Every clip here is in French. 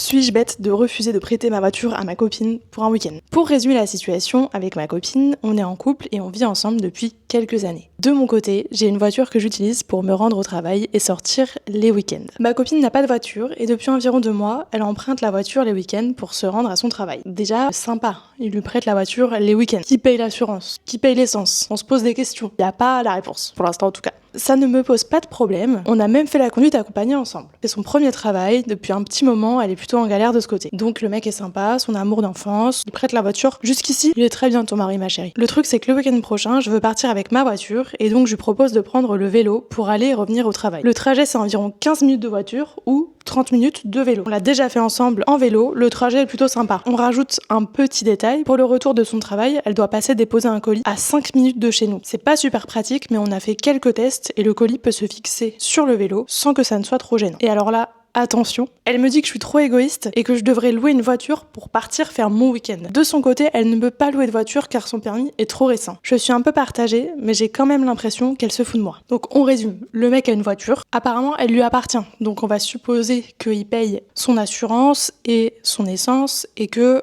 Suis-je bête de refuser de prêter ma voiture à ma copine pour un week-end? Pour résumer la situation, avec ma copine, on est en couple et on vit ensemble depuis quelques années. De mon côté, j'ai une voiture que j'utilise pour me rendre au travail et sortir les week-ends. Ma copine n'a pas de voiture et depuis environ 2 mois, elle emprunte la voiture les week-ends pour se rendre à son travail. Déjà, sympa, il lui prête la voiture les week-ends. Qui paye l'assurance? Qui paye l'essence? On se pose des questions. Il n'y a pas la réponse, pour l'instant en tout cas. Ça ne me pose pas de problème, on a même fait la conduite accompagnée ensemble. C'est son premier travail, depuis un petit moment, elle est plutôt en galère de ce côté. Donc le mec est sympa, son amour d'enfance, il prête la voiture. Jusqu'ici, il est très bien ton mari ma chérie. Le truc c'est que le week-end prochain, je veux partir avec ma voiture et donc je lui propose de prendre le vélo pour aller et revenir au travail. Le trajet c'est environ 15 minutes de voiture ou 30 minutes de vélo. On l'a déjà fait ensemble en vélo, le trajet est plutôt sympa. On rajoute un petit détail, pour le retour de son travail, elle doit passer déposer un colis à 5 minutes de chez nous. C'est pas super pratique mais on a fait quelques tests et le colis peut se fixer sur le vélo sans que ça ne soit trop gênant. Et alors là, attention, elle me dit que je suis trop égoïste et que je devrais louer une voiture pour partir faire mon week-end. De son côté, elle ne peut pas louer de voiture car son permis est trop récent. Je suis un peu partagée, mais j'ai quand même l'impression qu'elle se fout de moi. Donc on résume, le mec a une voiture, apparemment elle lui appartient, donc on va supposer qu'il paye son assurance et son essence et que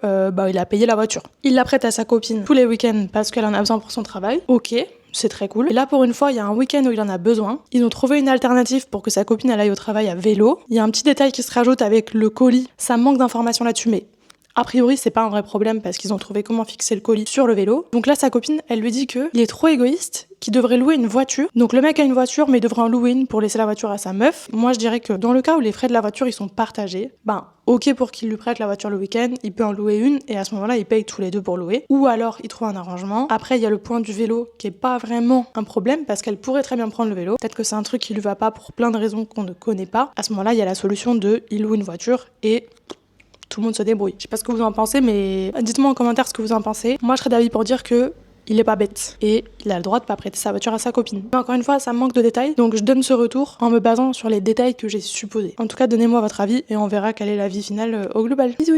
il a payé la voiture. Il la prête à sa copine tous les week-ends parce qu'elle en a besoin pour son travail, ok. C'est très cool. Et là, pour une fois, il y a un week-end où il en a besoin. Ils ont trouvé une alternative pour que sa copine elle aille au travail à vélo. Il y a un petit détail qui se rajoute avec le colis. Ça manque d'informations là-dessus, mais a priori, c'est pas un vrai problème parce qu'ils ont trouvé comment fixer le colis sur le vélo. Donc là, sa copine, elle lui dit qu'il est trop égoïste, qu'il devrait louer une voiture. Donc le mec a une voiture, mais il devrait en louer une pour laisser la voiture à sa meuf. Moi, je dirais que dans le cas où les frais de la voiture, ils sont partagés, ok pour qu'il lui prête la voiture le week-end, il peut en louer une et à ce moment-là, ils payent tous les deux pour louer. Ou alors, il trouve un arrangement. Après, il y a le point du vélo qui est pas vraiment un problème parce qu'elle pourrait très bien prendre le vélo. Peut-être que c'est un truc qui lui va pas pour plein de raisons qu'on ne connaît pas. À ce moment-là, il y a la solution de il loue une voiture et tout le monde se débrouille. Je sais pas ce que vous en pensez, mais dites-moi en commentaire ce que vous en pensez. Moi, je serais d'avis pour dire que il est pas bête et il a le droit de pas prêter sa voiture à sa copine. Mais encore une fois, ça manque de détails, donc je donne ce retour en me basant sur les détails que j'ai supposés. En tout cas, donnez-moi votre avis et on verra quel est l'avis final au global. Bisous.